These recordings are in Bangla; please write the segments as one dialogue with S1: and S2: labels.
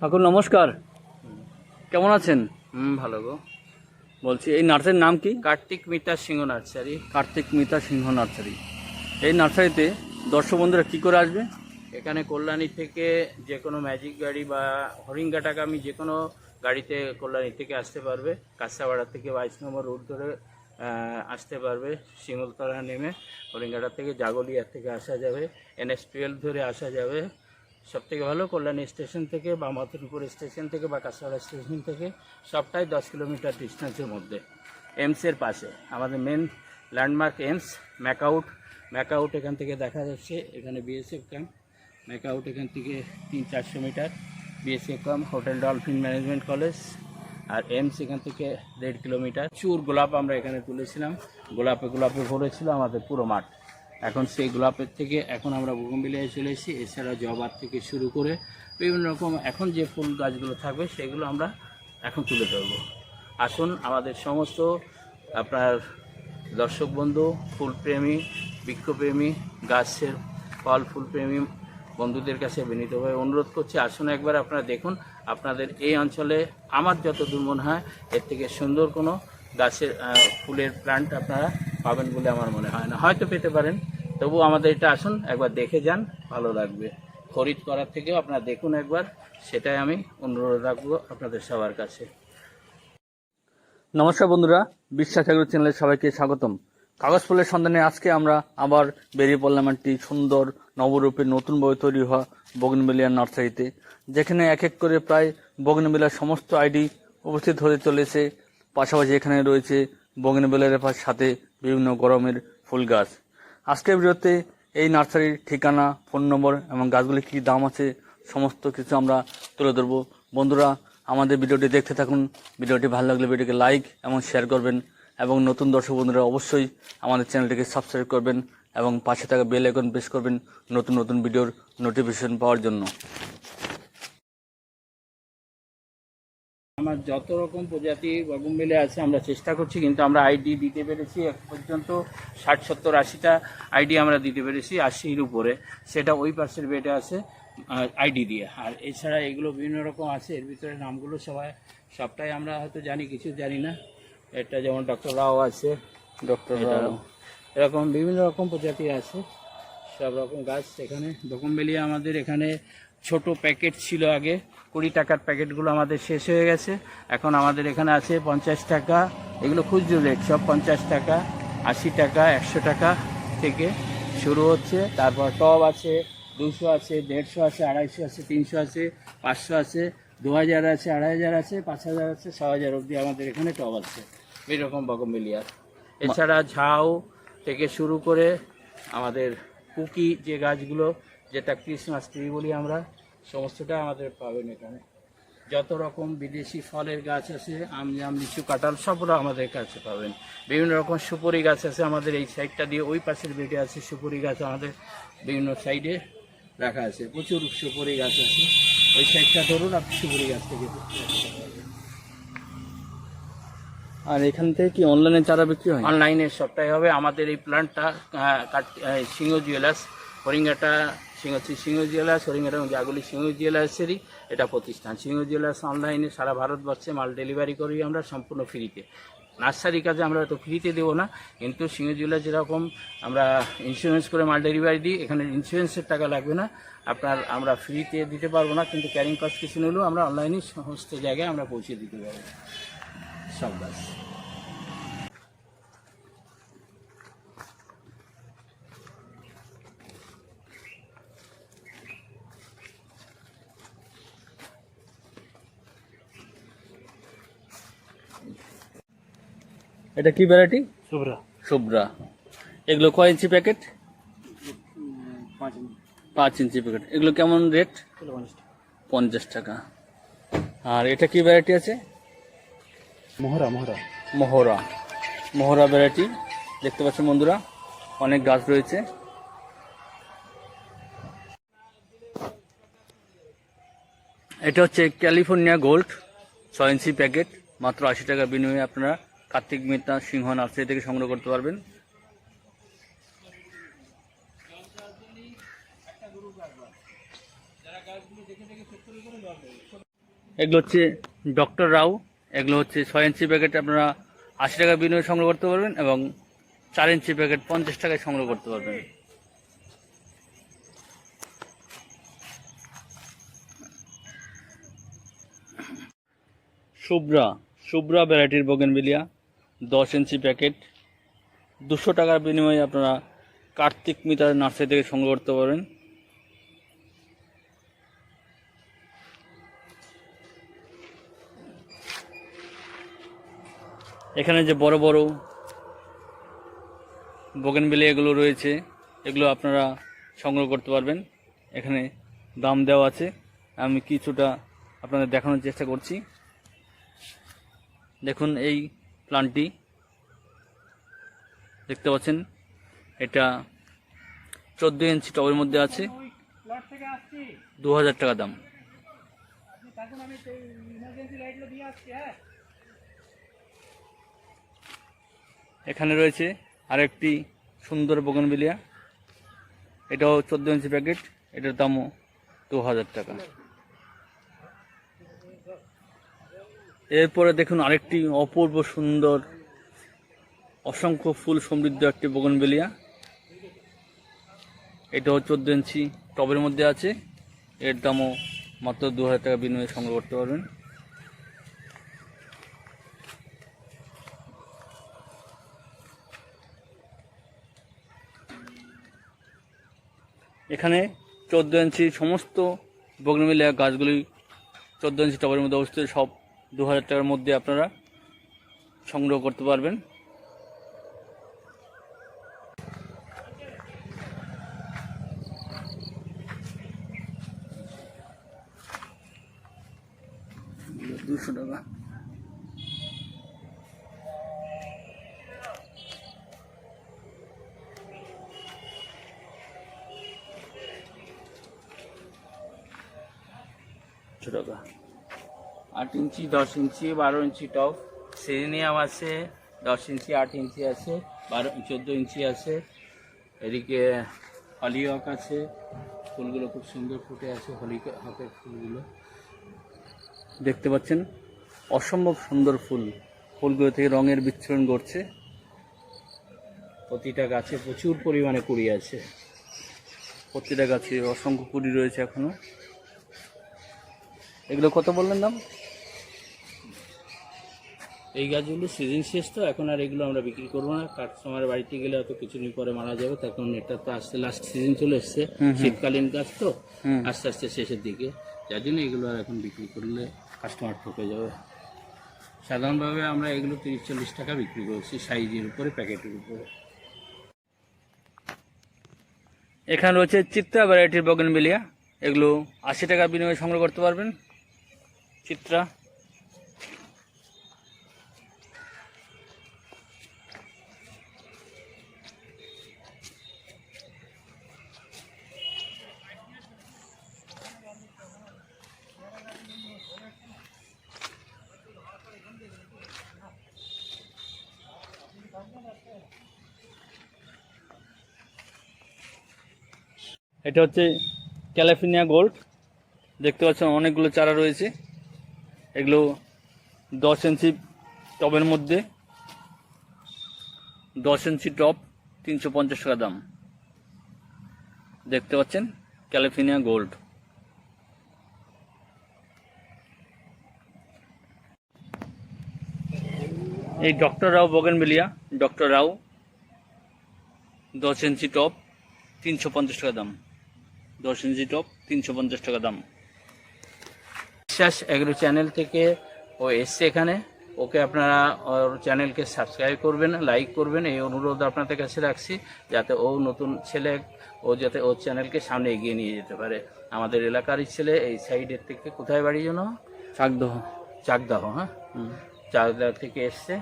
S1: কাকু নমস্কার, কেমন আছেন?
S2: ভালো গো।
S1: বলছি এই নার্সারির নাম কি?
S2: কার্তিক মিতা সিংহ নার্সারি।
S1: কার্তিক মিতা সিংহ নার্সারি। এই নার্সারিতে দর্শক বন্ধুরা কী করে আসবে?
S2: এখানে কল্যাণী থেকে যে কোনো ম্যাজিক গাড়ি বা হরিঙ্গাটাগামী যে কোনো গাড়িতে কল্যাণী থেকে আসতে পারবে। কাঁচাপাড়া থেকে 22 নম্বর রোড ধরে আসতে পারবে। শিমুলতলা নেমে হরিঙ্গাটা থেকে জাগলিয়ার থেকে আসা যাবে, NH-12 ধরে আসা যাবে। সবথেকে ভালো কল্যাণী স্টেশন থেকে বা মথুরপুর স্টেশন থেকে বা কাঁচাপাড়া স্টেশন থেকে সবটাই 10 কিলোমিটার ডিস্টেন্সের মধ্যে। এমসের পাশে আমাদের মেন ল্যান্ডমার্ক এমস। ম্যাকআউট এখান থেকে দেখা যাচ্ছে, এখানে বিএসএফ ক্যাম্প। ম্যাকআউট এখান থেকে 300-400 metre BSF camp, hotel Dolphin management college. আর এমস এখান থেকে 1.5 কিলোমিটার। প্রচুর গোলাপ আমরা এখানে তুলেছিলাম, গোলাপে ভরেছিল আমাদের পুরো মাঠ। এখন সেই গোলাপের থেকে এখন আমরা বোগনভিলিয়ায় চলে এসেছি। এছাড়া জবার থেকে শুরু করে বিভিন্ন রকম এখন যে ফুল গাছগুলো থাকবে সেগুলো আমরা এখন তুলে ধরবো। আসুন আমাদের সমস্ত আপনার দর্শক বন্ধু, ফুলপ্রেমী, বৃক্ষপ্রেমী, গাছের ফল ফুলপ্রেমী বন্ধুদের কাছে বিনীতভাবে অনুরোধ করছি, আসুন একবার আপনারা দেখুন। আপনাদের এই অঞ্চলে আমার যতদূর মনে হয় এর থেকে সুন্দর কোনো গাছের ফুলের প্ল্যান্ট আপনারা পাবেন বলে আমার মনে হয় না। হয়তো পেতে পারেন, তবু আমাদের এটা আসুন একবার দেখে যান, ভালো লাগবে। খরিদ করার থেকেও আপনারা দেখুন একবার, সেটাই আমি অনুরোধ রাখবো আপনাদের সবার কাছে।
S1: নমস্কার বন্ধুরা, বিশ্বাস এগ্রো চ্যানেলে সবাইকে স্বাগতম। কাগজ ফুলের সন্ধানে আজকে আমরা আবার বেরিয়ে পড়লাম একটি সুন্দর নবরূপে নতুনভাবে তৈরি হওয়া বোগনভেলিয়ার নার্সারিতে, যেখানে এক এক করে প্রায় বোগনভেলিয়ার সমস্ত আইডি উপস্থিত হতে চলেছে। পাশাপাশি এখানে রয়েছে বোগনভেলিয়ার সাথে বিভিন্ন গরমের ফুল গাছ। আজকের ভিডিওতে এই নার্সারির ঠিকানা, ফোন নম্বর এবং গাছগুলির কী দাম আছে সমস্ত কিছু আমরা তুলে ধরবো। বন্ধুরা আমাদের ভিডিওটি দেখতে থাকুন। ভিডিওটি ভালো লাগলে ভিডিওকে লাইক এবং শেয়ার করবেন, এবং নতুন দর্শক বন্ধুরা অবশ্যই আমাদের চ্যানেলটিকে সাবস্ক্রাইব করবেন এবং পাশে থাকা বেল আইকন প্রেস করবেন নতুন নতুন ভিডিওর নোটিফিকেশন পাওয়ার জন্য।
S2: আমার যত রকম প্রজাতি বগনভিলিয়া আছে আমরা চেষ্টা করছি, কিন্তু আমরা আইডি দিতে পেরেছি এক পর্যন্ত 60-70-80টা আইডি আমরা দিতে পেরেছি, 80-র উপরে। সেটা ওই পাশের বেডে আছে আইডি দিয়ে। আর এছাড়া এগুলো বিভিন্ন রকম আছে, এর ভিতরে নামগুলো সবটাই আমরা হয়তো জানি, কিছু জানি না। এটা যেমন ডক্টর রাও আছে,
S1: ডক্টর রাও,
S2: এরকম বিভিন্ন রকম প্রজাতি আছে, সব রকম গাছ। এখানে বগনভিলিয়া আমাদের এখানে ছোট প্যাকেট ছিল আগে, 20 টাকার প্যাকেটগুলো আমাদের শেষ হয়ে গেছে। এখন আমাদের এখানে আছে 50 টাকা, এগুলো খুচরো রেট সব 50 টাকা, 80 টাকা, 100 টাকা থেকে শুরু হচ্ছে। তারপর টব আছে, 200 আছে, 150 আছে, 250 আছে, 300 আছে, 500 আছে, 2000 আছে, 2500 আছে, 5000 আছে, 6000 অবধি আমাদের এখানে টব আছে এইরকম বগনভিলিয়ার। এছাড়া ঝাউ থেকে শুরু করে আমাদের কুকি যে গাছগুলো, যেটা ক্রিসমাস ট্রি বলি আমরা, সমস্তটা আমাদের পাবেন এখানে। যত রকম বিদেশি ফলের গাছ আছে, আম জাম লিচু কাঁঠাল সবগুলো আমাদের কাছে পাবেন। বিভিন্ন রকম সুপারি গাছ আছে আমাদের এই সাইডটা দিয়ে, ওই পাশের বেডে আছে সুপারি গাছ আমাদের বিভিন্ন সাইডে রাখা আছে, প্রচুর সুপারি গাছ আছে। ওই সাইডটা ধরুন আপনি সুপারি গাছ থেকে।
S1: আর এখান থেকে কি অনলাইনে চারা বিক্রি হয়?
S2: অনলাইনে সবটাই হবে। আমাদের এই প্ল্যান্টটা সিংহ জুয়েলার্স, হরিঙ্গাটা সিংহ জুয়েলার্স, হরিঙ্গাটা এবং জাগুলি সিংহ জুয়েলার্সেরই এটা প্রতিষ্ঠান। সিংহ জুয়েলার্স অনলাইনে সারা ভারতবর্ষে মাল ডেলিভারি করি আমরা সম্পূর্ণ ফ্রিতে। নার্সারির কাছে আমরা তো ফ্রিতে দেবো না, কিন্তু সিংহ জুয়েলার্স যেরকম আমরা ইন্স্যুরেন্স করে মাল ডেলিভারি দিই, এখানে ইন্স্যুরেন্সের টাকা লাগবে না আপনার, আমরা ফ্রিতে দিতে পারবো না, কিন্তু ক্যারিং কস্ট কিছু নিলেও আমরা অনলাইনে সমস্ত জায়গায় আমরা পৌঁছে দিতে পারবো সব গাছ।
S1: এটা কি ভ্যারাইটি?
S2: শুভ্রা।
S1: এগুলো কয় ইঞ্চি প্যাকেট?
S2: 5
S1: ইঞ্চি প্যাকেট। এগুলো কেমন রেট? 50 টাকা। আর এটা কি ভ্যারাইটি আছে? মোহরা ভ্যারাইটি। দেখতে পাচ্ছেন বন্ধুরা অনেক গাছ রয়েছে। এটা হচ্ছে ক্যালিফোর্নিয়া গোল্ড, 6 ইঞ্চি প্যাকেট। মাত্র 80 টাকা বিনিময়ে আপনারা কার্তিক মিতা সিংহ নার্সারি থেকে সংগ্রহ করতে পারবেন। এগুলো হচ্ছে ডক্টর রাও, এগুলো হচ্ছে 6 ইঞ্চি প্যাকেট আপনারা 80 টাকা বিনিময়ে সংগ্রহ করতে পারবেন এবং 4 ইঞ্চি প্যাকেট 50 টাকায় সংগ্রহ করতে পারবেন। শুভ্রা ভ্যারাইটির বোগেনভিলিয়া 10 ইঞ্চি প্যাকেট 200 টাকার বিনিময়ে আপনারা কার্তিক মিতার নার্সারি থেকে সংগ্রহ করতে পারবেন। এখানে যে বড় বড় বোগেনভিলিয়া এগুলো রয়েছে, এগুলো আপনারা সংগ্রহ করতে পারবেন। এখানে দাম দেওয়া আছে, আমি কিছুটা আপনাদের দেখানোর চেষ্টা করছি। দেখুন এই প্লান্টটি দেখতে পাচ্ছেন, এটা 14 ইঞ্চি টবের মধ্যে আছে, 2000 টাকা দাম। এখানে রয়েছে আরেকটি সুন্দর বোগেনভিলিয়া, এটাও 14 ইঞ্চি প্যাকেট, এটার দামও 2000 টাকা। এরপরে দেখুন আরেকটি অপূর্ব সুন্দর অসংখ্য ফুল সমৃদ্ধ একটি বোগেনভিলিয়া, এটাও 14 ইঞ্চি টবের মধ্যে আছে, এর দামও মাত্র 2000 টাকা বিনিময়ে সংগ্রহ করতে পারবেন। এখানে 14 ইঞ্চি সমস্ত বোগেনভিলিয়া গাছগুলি 14 ইঞ্চি টবের মধ্যে অবস্থিত, সব 2000 টাকার মধ্যে আপনারা সংগ্রহ করতে পারবেন। টাকা টাকা
S2: 8 ইঞ্চি, 10 ইঞ্চি, 12 ইঞ্চি টপ সিরিনিয়াম আছে, 10 ইঞ্চি, 8 ইঞ্চি আছে, 14 ইঞ্চি আছে। এদিকে হলিহক আছে, ফুলগুলো খুব সুন্দর ফুটে আছে, হলিহকের ফুলগুলো
S1: দেখতে পাচ্ছেন, অসম্ভব সুন্দর ফুল, ফুলগুলো থেকে রঙের বিচ্ছুরণ ঘটছে।
S2: প্রতিটা গাছে প্রচুর পরিমাণে কুড়ি আছে,
S1: প্রতিটা গাছে অসংখ্য কুড়ি রয়েছে এখনো। এগুলো কত বললেন দাম?
S2: এই গাছগুলো সিজন শেষ, তো এখন আর এগুলো আমরা বিক্রি করবো না। কাস্টমারের বাড়িতে গেলে হয়তো কিছুদিন পরে মারা যাবে, তখন এটা তো আসতে লাস্ট সিজন চলে এসছে, শীতকালীন গাছ তো আস্তে আস্তে শেষের দিকে, যার জন্য এগুলো আর এখন বিক্রি করলে কাস্টমার ঠকে যাবে। সাধারণভাবে আমরা এগুলো 30-40 টাকা বিক্রি করছি, সাইজের উপরে, প্যাকেটের উপরে।
S1: এখানে রয়েছে চিত্রা ভ্যারাইটির বোগেনভিলিয়া, এগুলো 80 টাকা বিনিময়ে সংগ্রহ করতে পারবেন। চিত্রা এটা হচ্ছে ক্যালিফোর্নিয়া গোল্ড, দেখতে পাচ্ছেন অনেকগুলো চারা রয়েছে। এগুলো 10 ইঞ্চি টবের মধ্যে, 10 ইঞ্চি টব 350 টাকা দাম। দেখতে পাচ্ছেন ক্যালিফোর্নিয়া গোল্ড। এই ডক্টর রাও বোগেনভিলিয়া, ডক্টর রাও 10 ইঞ্চি টব 350 টাকা দাম। 10 ইঞ্চি টপ 350 টাকা দাম।
S2: বিশ্বাস এগ্রো চ্যানেল থেকে ও এসছে এখানে, ওকে আপনারা ওর চ্যানেলকে সাবস্ক্রাইব করবেন, লাইক করবেন, এই অনুরোধ আপনাদের কাছে রাখছি, যাতে ও নতুন ছেলে, ও যাতে ওর চ্যানেলকে সামনে এগিয়ে নিয়ে যেতে পারে। আমাদের এলাকারই ছেলে, এই সাইডের থেকে, কোথায় বাড়ি যেন? চাকদাহ। হ্যাঁ, চাকদাহ থেকে এসছে,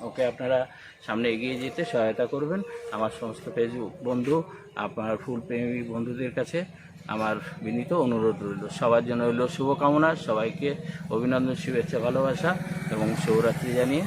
S2: ওকে আপনারা সামনে এগিয়ে যেতে সহায়তা করবেন। আমার সমস্ত ফেসবুক বন্ধু, আপনার ফুলপ্রেমী বন্ধুদের কাছে আমার বিনীত অনুরোধ রইল। সবার জন্য রইল শুভকামনা, সবাইকে অভিনন্দন, শুভেচ্ছা, ভালোবাসা এবং শুভরাত্রি জানিয়ে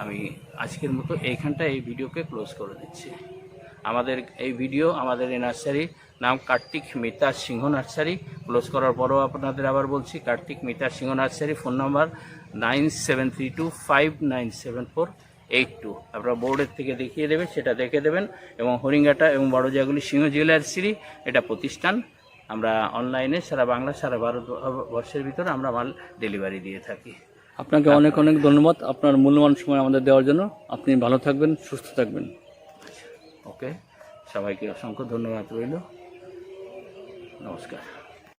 S2: আমি আজকের মতো এইখানটা এই ভিডিওকে ক্লোজ করে দিচ্ছি। আমাদের এই ভিডিও, আমাদের এই নার্সারি নাম কার্তিক মিতা সিংহ নার্সারি। ক্লোজ করার পরও আপনাদের আবার বলছি, কার্তিক মিতা সিংহ নার্সারি। Phone number 9732597482। আপনারা বোর্ডের থেকে দেখিয়ে দেবে, সেটা দেখে দেবেন। এবং হরিঙ্গাটা এবং বড়জাগুলি সিংহ জুয়েলার্সেরই এটা প্রতিষ্ঠান। আমরা অনলাইনে সারা বাংলা, সারা ভারতবর্ষের ভিতরে আমরা মাল ডেলিভারি দিয়ে থাকি।
S1: আপনাকে অনেক অনেক ধন্যবাদ আপনার মূল্যবান সময় আমাদের দেওয়ার জন্য। আপনি ভালো থাকবেন, সুস্থ থাকবেন।
S2: ওকে, সবাইকে অসংখ্য ধন্যবাদ রইল। নমস্কার।